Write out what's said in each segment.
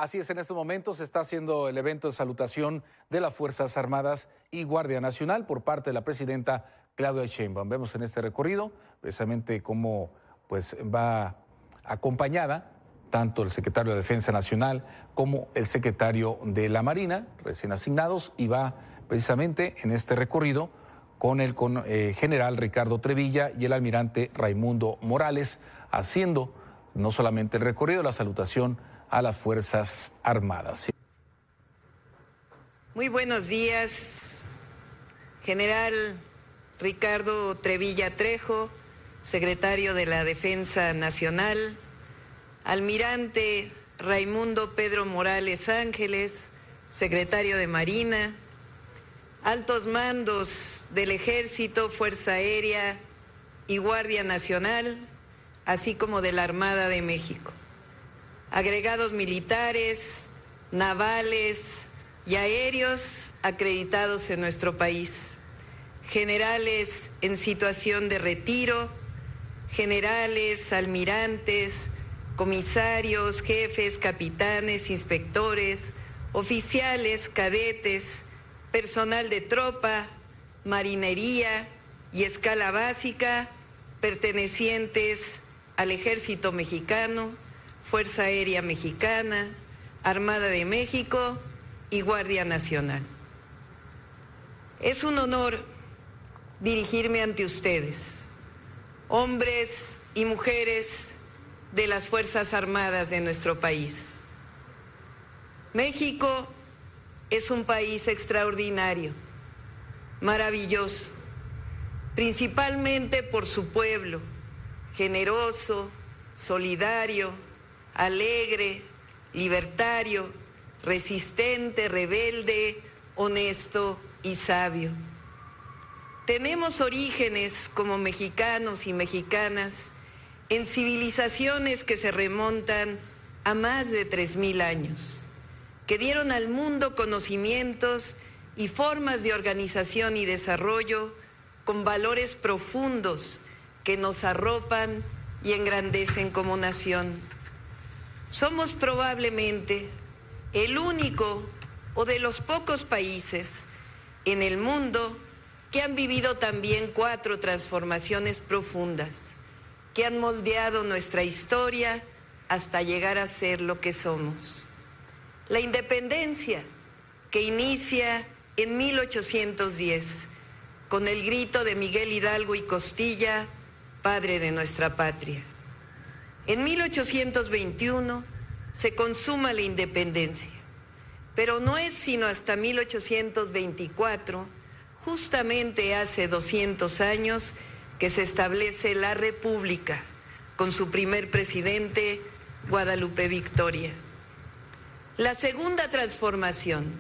Así es, en estos momentos se está haciendo el evento de salutación de las Fuerzas Armadas y Guardia Nacional por parte de la presidenta Claudia Sheinbaum. Vemos en este recorrido precisamente cómo pues va acompañada tanto el secretario de Defensa Nacional como el secretario de la Marina, recién asignados, y va precisamente en este recorrido con el general Ricardo Trevilla y el almirante Raimundo Morales, haciendo no solamente el recorrido, la salutación a las Fuerzas Armadas. Muy buenos días, general Ricardo Trevilla Trejo, secretario de la Defensa Nacional, almirante Raimundo Pedro Morales Ángeles, secretario de Marina, altos mandos del Ejército, Fuerza Aérea y Guardia Nacional, así como de la Armada de México, agregados militares, navales y aéreos acreditados en nuestro país, generales en situación de retiro, generales, almirantes, comisarios, jefes, capitanes, inspectores, oficiales, cadetes, personal de tropa, marinería y escala básica pertenecientes al Ejército Mexicano, Fuerza Aérea Mexicana, Armada de México y Guardia Nacional. Es un honor dirigirme ante ustedes, hombres y mujeres de las Fuerzas Armadas de nuestro país. México es un país extraordinario, maravilloso, principalmente por su pueblo, generoso, solidario, alegre, libertario, resistente, rebelde, honesto y sabio. Tenemos orígenes como mexicanos y mexicanas en civilizaciones que se remontan a más de 3000 años, que dieron al mundo conocimientos y formas de organización y desarrollo con valores profundos que nos arropan y engrandecen como nación. Somos probablemente el único o de los pocos países en el mundo que han vivido también 4 transformaciones profundas, que han moldeado nuestra historia hasta llegar a ser lo que somos. La independencia, que inicia en 1810, con el grito de Miguel Hidalgo y Costilla, padre de nuestra patria. En 1821 se consuma la independencia, pero no es sino hasta 1824, justamente hace 200 años, que se establece la República, con su primer presidente, Guadalupe Victoria. La segunda transformación,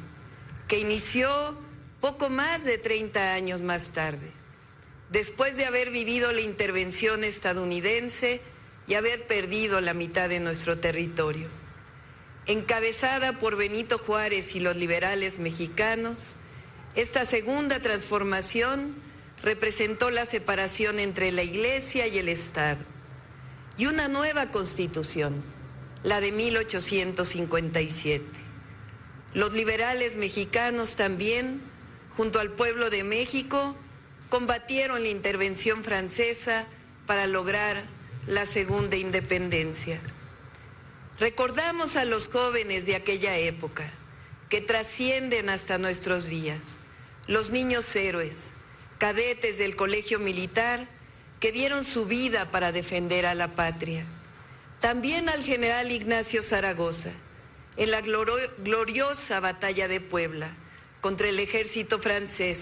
que inició poco más de 30 años más tarde, después de haber vivido la intervención estadounidense y haber perdido la mitad de nuestro territorio. Encabezada por Benito Juárez y los liberales mexicanos, esta segunda transformación representó la separación entre la Iglesia y el Estado y una nueva Constitución, la de 1857. Los liberales mexicanos también, junto al pueblo de México, combatieron la intervención francesa para lograr la segunda independencia. Recordamos a los jóvenes de aquella época, que trascienden hasta nuestros días, los niños héroes, cadetes del Colegio Militar que dieron su vida para defender a la patria. También al general Ignacio Zaragoza, en la gloriosa batalla de Puebla contra el ejército francés,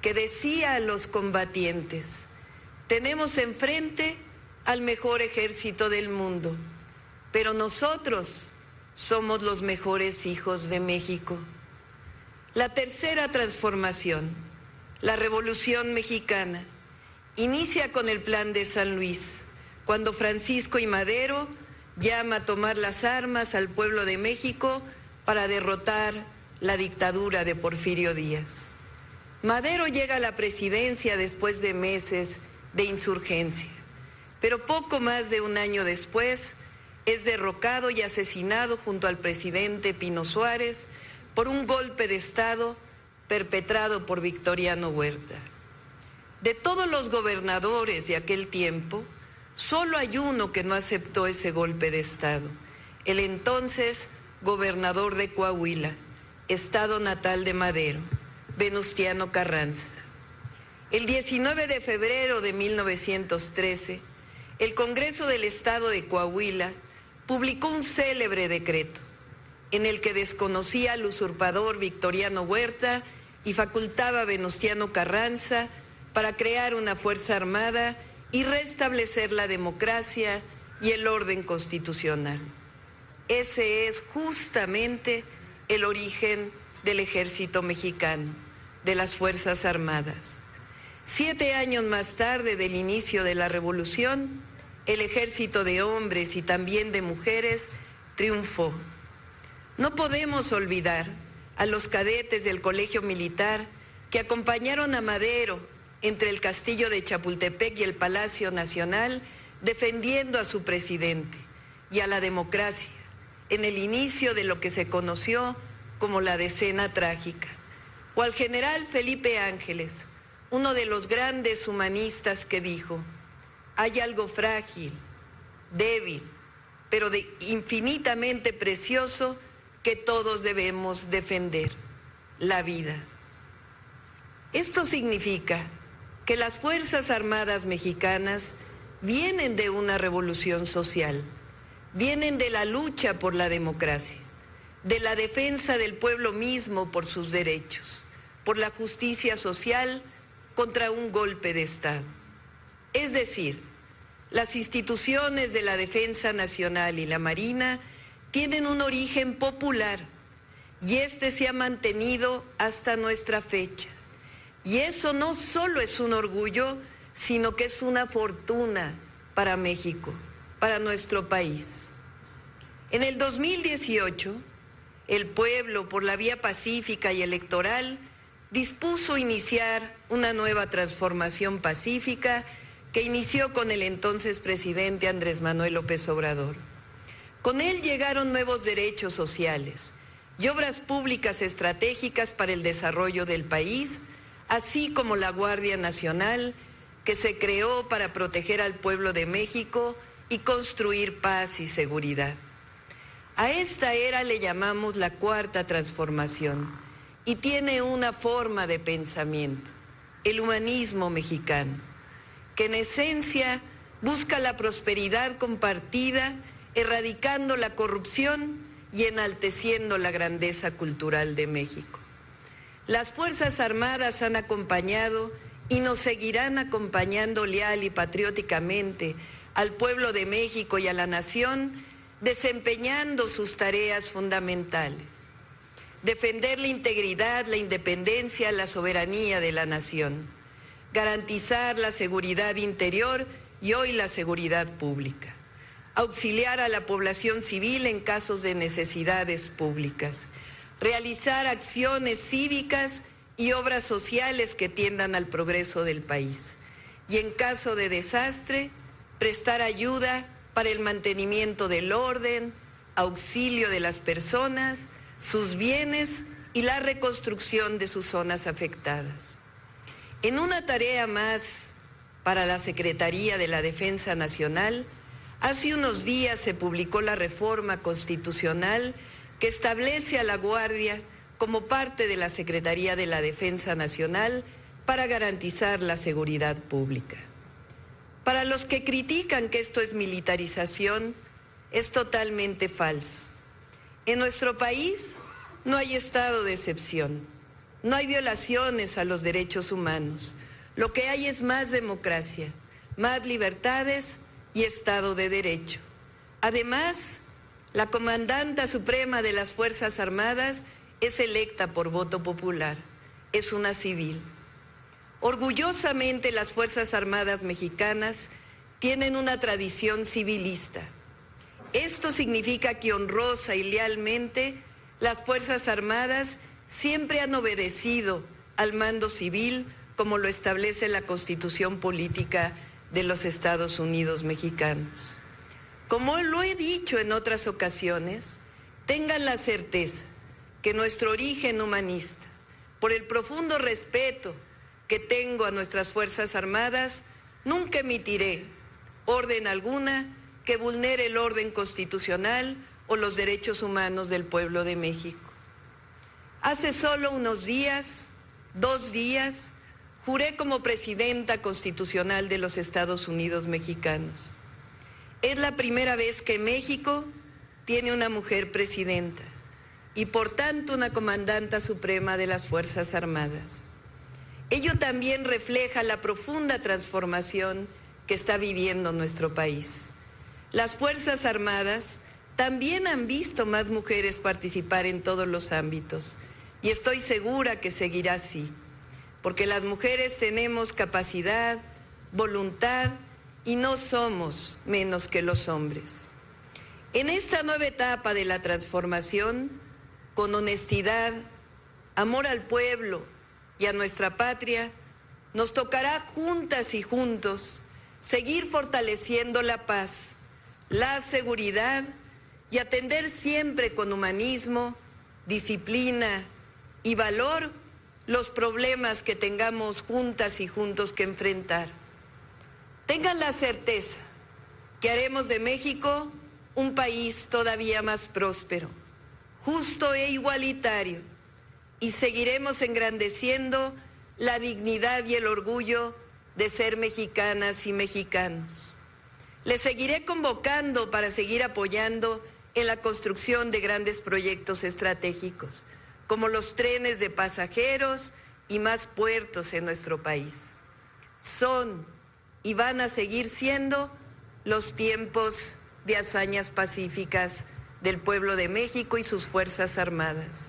que decía a los combatientes: tenemos enfrente al mejor ejército del mundo, pero nosotros somos los mejores hijos de México. La tercera transformación, la Revolución Mexicana, inicia con el Plan de San Luis, cuando Francisco I. Madero llama a tomar las armas al pueblo de México para derrotar la dictadura de Porfirio Díaz. Madero llega a la presidencia después de meses de insurgencia, pero poco más de un año después, es derrocado y asesinado junto al presidente Pino Suárez por un golpe de Estado perpetrado por Victoriano Huerta. De todos los gobernadores de aquel tiempo, solo hay uno que no aceptó ese golpe de Estado, el entonces gobernador de Coahuila, estado natal de Madero, Venustiano Carranza. El 19 de febrero de 1913, el Congreso del Estado de Coahuila publicó un célebre decreto en el que desconocía al usurpador Victoriano Huerta y facultaba a Venustiano Carranza para crear una fuerza armada y restablecer la democracia y el orden constitucional. Ese es justamente el origen del ejército mexicano, de las Fuerzas Armadas. 7 años más tarde del inicio de la revolución, el ejército de hombres y también de mujeres triunfó. No podemos olvidar a los cadetes del Colegio Militar que acompañaron a Madero entre el Castillo de Chapultepec y el Palacio Nacional, defendiendo a su presidente y a la democracia en el inicio de lo que se conoció como la Decena Trágica, o al general Felipe Ángeles, uno de los grandes humanistas que dijo: hay algo frágil, débil, pero infinitamente precioso que todos debemos defender: la vida. Esto significa que las Fuerzas Armadas mexicanas vienen de una revolución social, vienen de la lucha por la democracia, de la defensa del pueblo mismo por sus derechos, por la justicia social contra un golpe de Estado. Es decir, las instituciones de la Defensa Nacional y la Marina tienen un origen popular y este se ha mantenido hasta nuestra fecha. Y eso no solo es un orgullo, sino que es una fortuna para México, para nuestro país. En el 2018, el pueblo, por la vía pacífica y electoral, dispuso iniciar una nueva transformación pacífica que inició con el entonces presidente Andrés Manuel López Obrador. Con él llegaron nuevos derechos sociales y obras públicas estratégicas para el desarrollo del país, así como la Guardia Nacional, que se creó para proteger al pueblo de México y construir paz y seguridad. A esta era le llamamos la Cuarta Transformación y tiene una forma de pensamiento, el humanismo mexicano, que en esencia busca la prosperidad compartida, erradicando la corrupción y enalteciendo la grandeza cultural de México. Las Fuerzas Armadas han acompañado y nos seguirán acompañando leal y patrióticamente al pueblo de México y a la nación, desempeñando sus tareas fundamentales: defender la integridad, la independencia, la soberanía de la nación, garantizar la seguridad interior y hoy la seguridad pública, auxiliar a la población civil en casos de necesidades públicas, realizar acciones cívicas y obras sociales que tiendan al progreso del país, y en caso de desastre, prestar ayuda para el mantenimiento del orden, auxilio de las personas, sus bienes y la reconstrucción de sus zonas afectadas. En una tarea más para la Secretaría de la Defensa Nacional, hace unos días se publicó la reforma constitucional que establece a la Guardia como parte de la Secretaría de la Defensa Nacional para garantizar la seguridad pública. Para los que critican que esto es militarización, es totalmente falso. En nuestro país no hay estado de excepción, no hay violaciones a los derechos humanos. Lo que hay es más democracia, más libertades y Estado de Derecho. Además, la comandanta suprema de las Fuerzas Armadas es electa por voto popular, es una civil. Orgullosamente, las Fuerzas Armadas mexicanas tienen una tradición civilista. Esto significa que honrosa y lealmente las Fuerzas Armadas siempre han obedecido al mando civil, como lo establece la Constitución Política de los Estados Unidos Mexicanos. Como lo he dicho en otras ocasiones, tengan la certeza que nuestro origen humanista, por el profundo respeto que tengo a nuestras Fuerzas Armadas, nunca emitiré orden alguna que vulnere el orden constitucional o los derechos humanos del pueblo de México. Hace solo unos días, 2 días, juré como presidenta constitucional de los Estados Unidos mexicanos. Es la primera vez que México tiene una mujer presidenta y por tanto una comandanta suprema de las Fuerzas Armadas. Ello también refleja la profunda transformación que está viviendo nuestro país. Las Fuerzas Armadas también han visto más mujeres participar en todos los ámbitos y estoy segura que seguirá así, porque las mujeres tenemos capacidad, voluntad y no somos menos que los hombres. En esta nueva etapa de la transformación, con honestidad, amor al pueblo y a nuestra patria, nos tocará juntas y juntos seguir fortaleciendo la paz, la seguridad y atender siempre con humanismo, disciplina y valor los problemas que tengamos juntas y juntos que enfrentar. Tengan la certeza que haremos de México un país todavía más próspero, justo e igualitario, y seguiremos engrandeciendo la dignidad y el orgullo de ser mexicanas y mexicanos. Les seguiré convocando para seguir apoyando en la construcción de grandes proyectos estratégicos, como los trenes de pasajeros y más puertos en nuestro país. Son y van a seguir siendo los tiempos de hazañas pacíficas del pueblo de México y sus Fuerzas Armadas.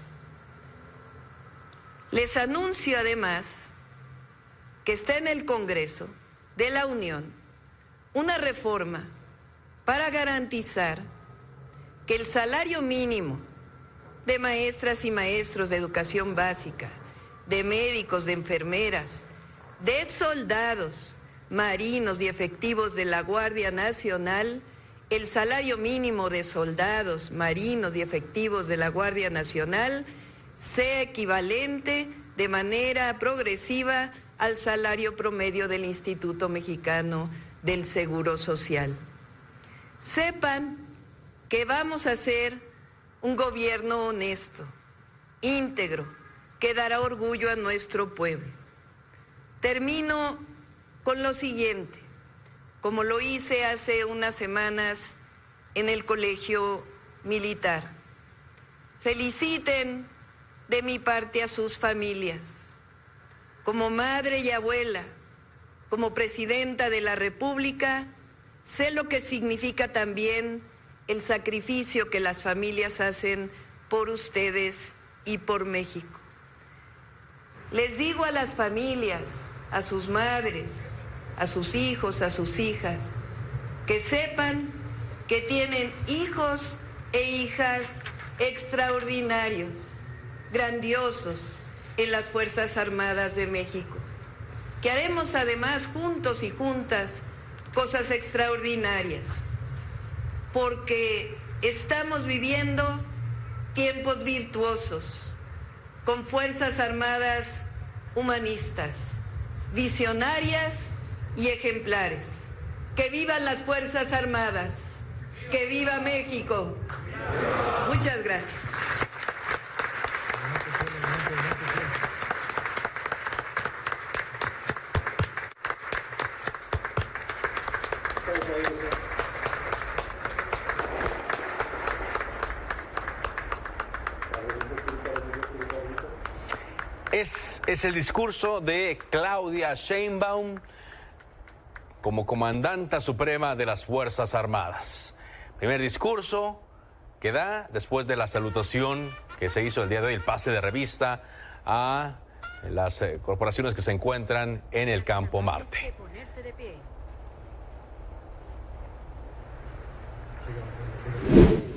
Les anuncio además que está en el Congreso de la Unión una reforma para garantizar que el salario mínimo de maestras y maestros de educación básica, de médicos, de enfermeras, de soldados, marinos y efectivos de la Guardia Nacional, el salario mínimo de soldados, marinos y efectivos de la Guardia Nacional sea equivalente de manera progresiva al salario promedio del Instituto Mexicano del Seguro Social. Sepan que vamos a hacer un gobierno honesto, íntegro, que dará orgullo a nuestro pueblo. Termino con lo siguiente, como lo hice hace unas semanas en el Colegio Militar. Feliciten de mi parte a sus familias. Como madre y abuela, como presidenta de la República, sé lo que significa también el sacrificio que las familias hacen por ustedes y por México. Les digo a las familias, a sus madres, a sus hijos, a sus hijas, que sepan que tienen hijos e hijas extraordinarios, grandiosos en las Fuerzas Armadas de México, que haremos además juntos y juntas cosas extraordinarias, porque estamos viviendo tiempos virtuosos, con Fuerzas Armadas humanistas, visionarias y ejemplares. ¡Que vivan las Fuerzas Armadas! ¡Que viva México! Muchas gracias. Es el discurso de Claudia Sheinbaum como comandanta suprema de las Fuerzas Armadas. Primer discurso que da después de la salutación que se hizo el día de hoy, el pase de revista a las corporaciones que se encuentran en el Campo Marte. Sigan haciendo